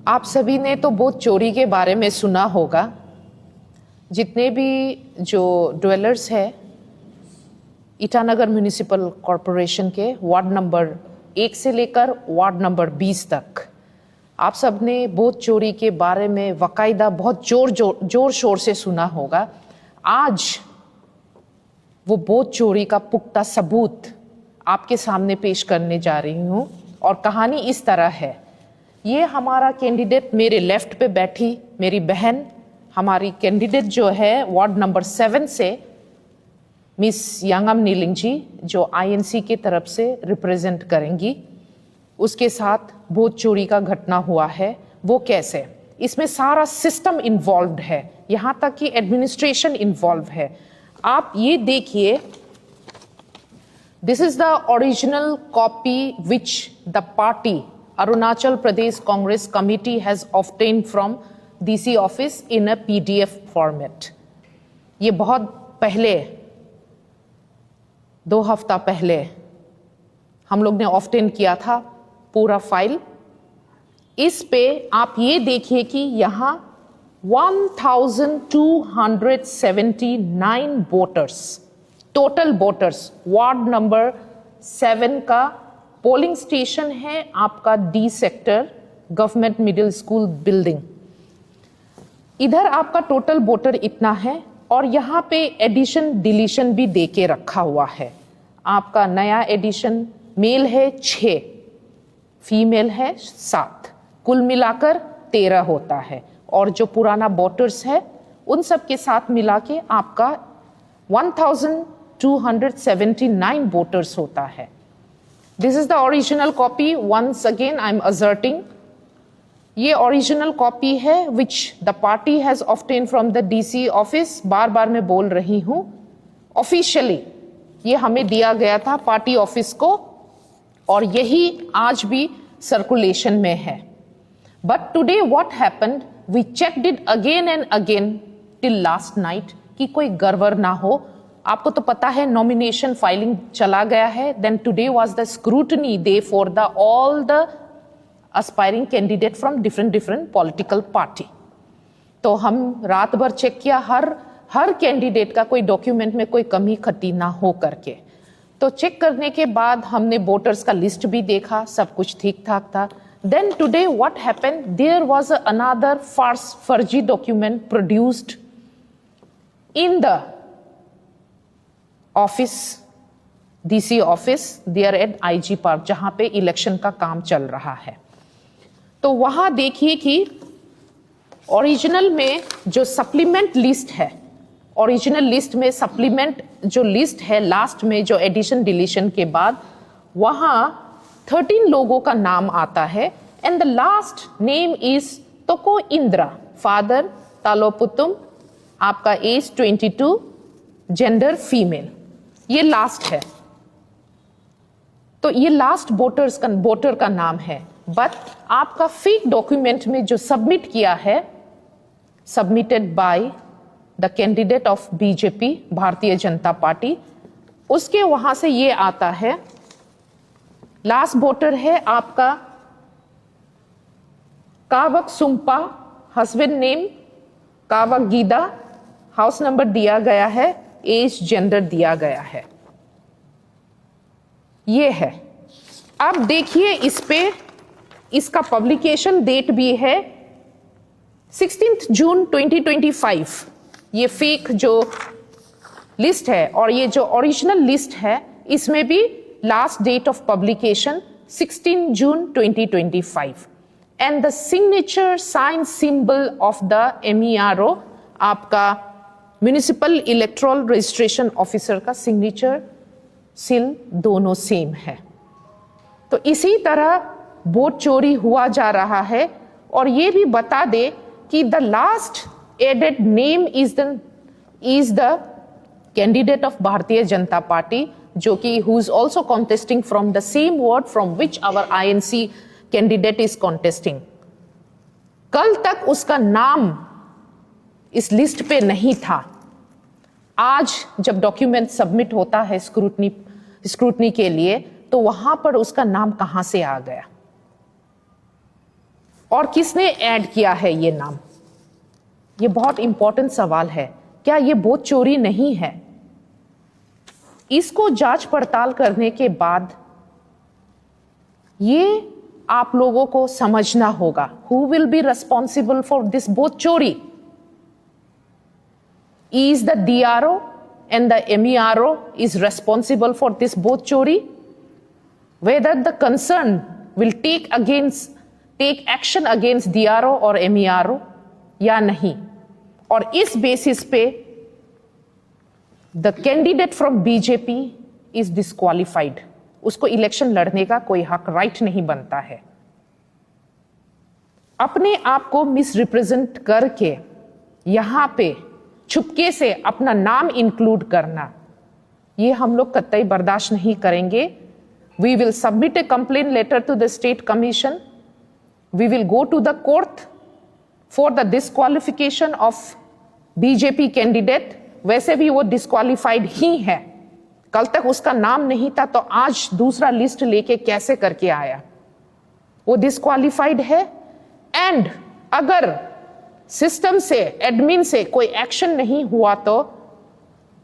आप सभी ने तो वोट चोरी के बारे में सुना होगा। जितने भी जो ड्वेलर्स हैं ईटानगर म्यूनिसिपल कॉरपोरेशन के वार्ड नंबर 1 से लेकर वार्ड नंबर 20 तक, आप सब ने वोट चोरी के बारे में बाकायदा बहुत जोर शोर से सुना होगा। आज वो वोट चोरी का पुख्ता सबूत आपके सामने पेश करने जा रही हूँ और कहानी इस तरह है। ये हमारा कैंडिडेट, मेरे लेफ्ट पे बैठी मेरी बहन, हमारी कैंडिडेट जो है वार्ड नंबर 7 से मिस यांगम नीलिंग जी, जो आईएनसी की तरफ से रिप्रेजेंट करेंगी, उसके साथ वोट चोरी का घटना हुआ है। वो कैसे? इसमें सारा सिस्टम इन्वॉल्व्ड है, यहाँ तक कि एडमिनिस्ट्रेशन इन्वॉल्व है। आप ये देखिए, this is the original copy which the party Arunachal Pradesh Congress Committee has obtained from DC office in a PDF format. ये बहुत पहले, 2 हफ्ता पहले हम लोग ने ऑब्टेन किया था पूरा फाइल। इस पे आप ये देखिए कि यहाँ 1279 voters, total voters, ward number 7 का पोलिंग स्टेशन है आपका D sector government middle school building. इधर आपका टोटल वोटर इतना है और यहाँ पे एडिशन डिलीशन भी दे के रखा हुआ है। आपका नया एडिशन मेल है 6, फीमेल है 7, कुल मिलाकर 13 होता है। और जो पुराना वोटर्स है उन सब के साथ मिला के आपका 1279 वोटर्स होता है। This is the original copy. Once again, I'm asserting, ये original copy है which the party has obtained from the DC office। बार बार मैं बोल रही हूँ, officially ये हमें दिया गया था पार्टी ऑफिस को और यही आज भी सर्कुलेशन में है। But today what happened? We checked it again and again till last night कि कोई गड़बड़ ना हो। आपको तो पता है नॉमिनेशन फाइलिंग चला गया है। Then today was the scrutiny day for the all the aspiring candidate from different political party. तो हम रात भर चेक किया हर कैंडिडेट का कोई डॉक्यूमेंट में कोई कमी खट्टी ना हो करके। तो चेक करने के बाद हमने वोटर्स का लिस्ट भी देखा, सब कुछ ठीक ठाक था। Then today what happened, there was another फर्जी document produced in the office, DC office there at IG park, जहां पे इलेक्शन का काम चल रहा है। तो वहां देखिए कि ओरिजिनल में जो सप्लीमेंट लिस्ट है, ओरिजिनल लिस्ट में सप्लीमेंट जो लिस्ट है लास्ट में जो एडिशन डिलीशन के बाद, वहां 13 लोगों का नाम आता है and the last name is Toko Indra, father Taloputum, आपका एज 22, जेंडर फीमेल, ये लास्ट है। तो ये लास्ट वोटर का नाम है। बट आपका फेक डॉक्यूमेंट में जो सबमिट किया है, submitted by the candidate of BJP, भारतीय जनता पार्टी, उसके वहां से ये आता है, लास्ट वोटर है आपका कावक सुम्पा, हस्बैंड नेम कावक गीदा, हाउस नंबर दिया गया है, एज जेंडर दिया गया है, ये है। अब देखिए इस पे इसका पब्लिकेशन डेट भी है 16 जून 2025। ये फेक जो लिस्ट है और ये जो ओरिजिनल लिस्ट है, इसमें भी last date of publication 16 June 2025 and the signature sign symbol of the MERO, आपका म्यूनिसिपल इलेक्ट्रल रजिस्ट्रेशन ऑफिसर का सिग्नेचर सील दोनों सेम है। तो इसी तरह वोट चोरी हुआ जा रहा है। और ये भी बता दे कि the last added name is the candidate of Bharatiya Janata party, जो कि who is also contesting from the same ward from which our INC candidate is contesting. कल तक उसका नाम इस लिस्ट पे नहीं था। आज जब डॉक्यूमेंट सबमिट होता है स्क्रूटनी के लिए, तो वहां पर उसका नाम कहां से आ गया? और किसने ऐड किया है ये नाम? ये बहुत इंपॉर्टेंट सवाल है। क्या ये वोट चोरी नहीं है? इसको जांच पड़ताल करने के बाद ये आप लोगों को समझना होगा, who will be responsible for this vote चोरी? Is the DRO and the MERO is responsible for this vote chori? Whether the concern will take action against DRO or MERO या नहीं, और इस बेसिस पे the candidate from BJP is disqualified. उसको election लड़ने का कोई हक, राइट नहीं बनता है। अपने आप को मिसरिप्रेजेंट करके यहां पे छुपके से अपना नाम इंक्लूड करना, ये हम लोग कतई बर्दाश्त नहीं करेंगे। We will submit a complaint letter to the state commission, we will go to the court for the disqualification of BJP candidate. वैसे भी वो डिस्क्वालिफाइड ही है, कल तक उसका नाम नहीं था तो आज दूसरा लिस्ट लेके कैसे करके आया? वो डिस्क्वालिफाइड है। एंड अगर सिस्टम से, एडमिन से कोई एक्शन नहीं हुआ तो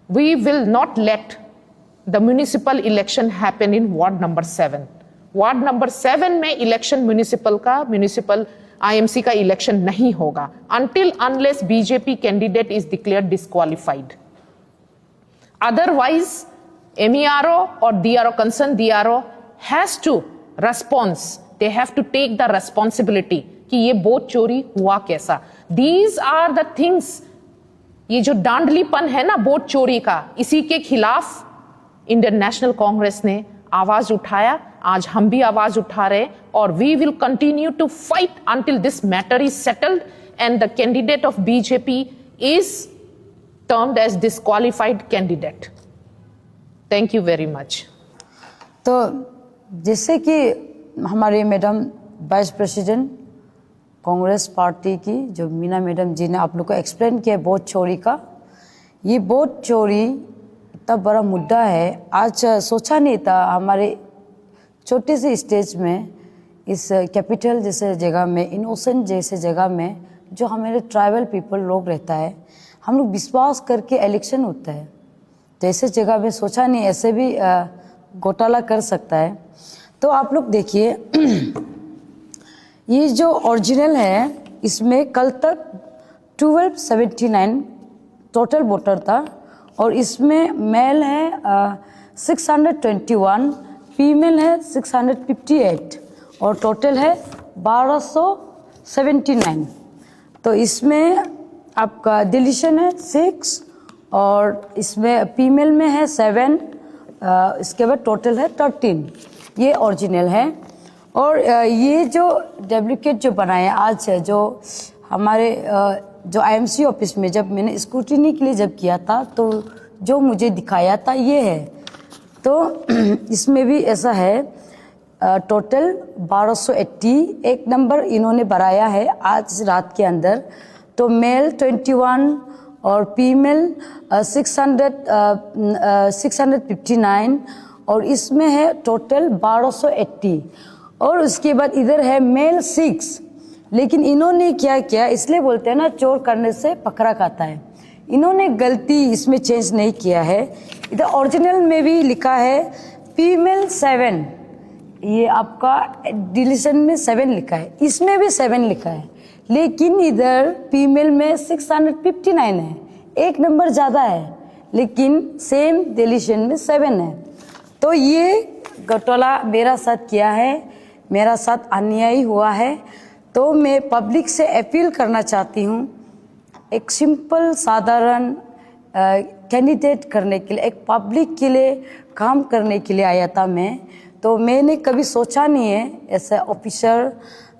we will not let the municipal election happen in ward number 7। Ward number 7 में इलेक्शन म्युनिसिपल आईएमसी का इलेक्शन नहीं होगा until unless BJP candidate is declared disqualified. Otherwise MERO or DRO, concerned DRO has to response, they have to take the responsibility कि ये vote चोरी हुआ कैसा। These are the things, ये जो डांडलीपन है ना वोट चोरी का, इसी के खिलाफ इंडियन नेशनल कांग्रेस ने आवाज उठाया। आज हम भी आवाज उठा रहे और we will continue to fight until this matter is settled and the candidate of BJP is termed as disqualified candidate. Thank you very much. तो जैसे कि हमारे madam vice president Congress party की जो मीना मैडम जी ने आप लोग को एक्सप्लेन किया वोट चोरी का, ये वोट चोरी इतना बड़ा मुद्दा है। आज सोचा नहीं था हमारे छोटे से स्टेज में, इस कैपिटल जैसे जगह में, इनोसेंट जैसे जगह में जो हमारे ट्राइबल पीपल लोग रहता है, हम लोग विश्वास करके इलेक्शन होता है। तो ऐसे जगह में सोचा नहीं ऐसे भी घोटाला कर सकता है। तो आप लोग देखिए ये जो ओरिजिनल है इसमें कल तक 1279 टोटल वोटर था और इसमें मेल है 621, फीमेल है 658 और टोटल है 1279। तो इसमें आपका डिलीशन है 6 और इसमें फीमेल में है 7, इसके बाद टोटल है 13। ये ओरिजिनल है। और ये जो डुप्लीकेट जो बनाया आज है, जो हमारे जो आईएमसी ऑफिस में जब मैंने स्क्रूटिनी के लिए जब किया था तो जो मुझे दिखाया था ये है। तो इसमें भी ऐसा है टोटल 1280 एक नंबर इन्होंने बढ़ाया है आज रात के अंदर। तो मेल 21 और फीमेल 659 और इसमें है टोटल 1280। और उसके बाद इधर है मेल 6, लेकिन इन्होंने क्या किया, इसलिए बोलते हैं ना चोर करने से पकड़ा खाता है। इन्होंने गलती इसमें चेंज नहीं किया है। इधर ओरिजिनल में भी लिखा है फीमेल 7, ये आपका डिलीशन में 7 लिखा है, इसमें भी 7 लिखा है, लेकिन इधर फीमेल में 659 है, एक नंबर ज़्यादा है, लेकिन सेम डिलीशन में 7 है। तो ये घोटाला मेरा साथ किया है, मेरा साथ अन्याय हुआ है। तो मैं पब्लिक से अपील करना चाहती हूँ, एक सिंपल साधारण कैंडिडेट करने के लिए, एक पब्लिक के लिए काम करने के लिए आया था मैं। तो मैंने कभी सोचा नहीं है ऐसा ऑफिसर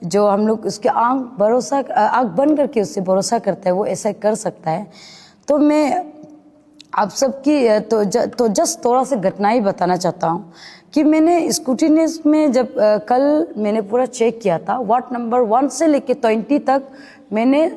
जो हम लोग उसके आँख बंद करके उससे भरोसा करता है वो ऐसा कर सकता है। तो मैं आप सबकी तो जस्ट थोड़ा सा घटना ही बताना चाहता हूँ कि मैंने स्कूटीनेस में जब कल मैंने पूरा चेक किया था, वार्ड नंबर 1 से लेके 20 तक मैंने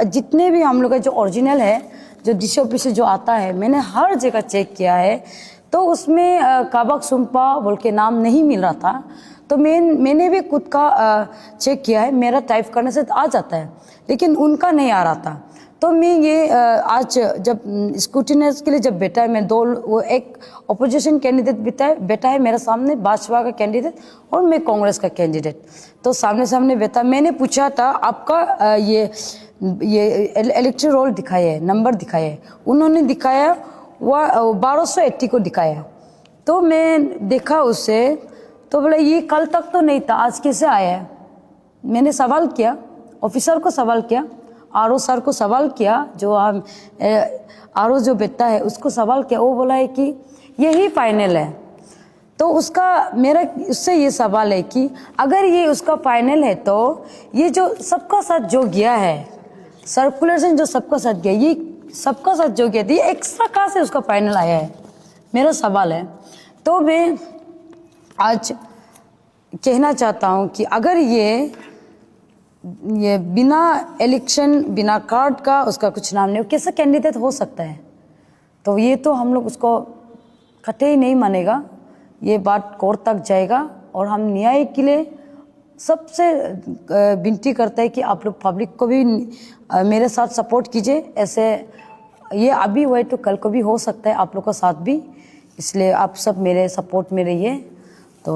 जितने भी हम लोग का जो ओरिजिनल है, जो डीसी ऑफिस से जो आता है, मैंने हर जगह चेक किया है। तो उसमें काबक सुम्पा बोल के नाम नहीं मिल रहा था। तो मैंने भी खुद का चेक किया है, मेरा टाइप करने से आ जाता है, लेकिन उनका नहीं आ रहा था। तो मैं ये आज जब स्क्रूटिनाइज के लिए जब बैठा है, मैं वो एक अपोजिशन कैंडिडेट बैठा है मेरे सामने, भाजपा का कैंडिडेट और मैं कांग्रेस का कैंडिडेट, तो सामने सामने बैठा। मैंने पूछा था आपका ये इलेक्ट्रल रोल दिखाया है, नंबर दिखाया है, उन्होंने दिखाया वह 1280 को दिखाया। तो मैं देखा उससे, तो बोला ये कल तक तो नहीं था, आज कैसे आया है। मैंने सवाल किया, ऑफिसर को सवाल किया, आरओ सर को सवाल किया, जो आरओ जो बैठा है उसको सवाल किया, वो बोला है कि यही फाइनल है। तो मेरा उससे ये सवाल है कि अगर ये उसका फाइनल है तो ये जो सबका साथ जो गया है, सर्कुलेशन जो सबका साथ गया, ये सबका साथ जो गया था, ये एक्स्ट्रा कहाँ से उसका फाइनल आया है, मेरा सवाल है। तो मैं आज कहना चाहता हूँ कि अगर ये बिना इलेक्शन, बिना कार्ड का उसका कुछ नाम नहीं, कैसा कैंडिडेट हो सकता है। तो ये तो हम लोग उसको कतई ही नहीं मानेगा, ये बात कोर्ट तक जाएगा। और हम न्याय के लिए सबसे विनती करते हैं कि आप लोग पब्लिक को भी मेरे साथ सपोर्ट कीजिए। ऐसे ये अभी हुआ तो कल को भी हो सकता है आप लोग का साथ भी, इसलिए आप सब मेरे सपोर्ट में रहिए। तो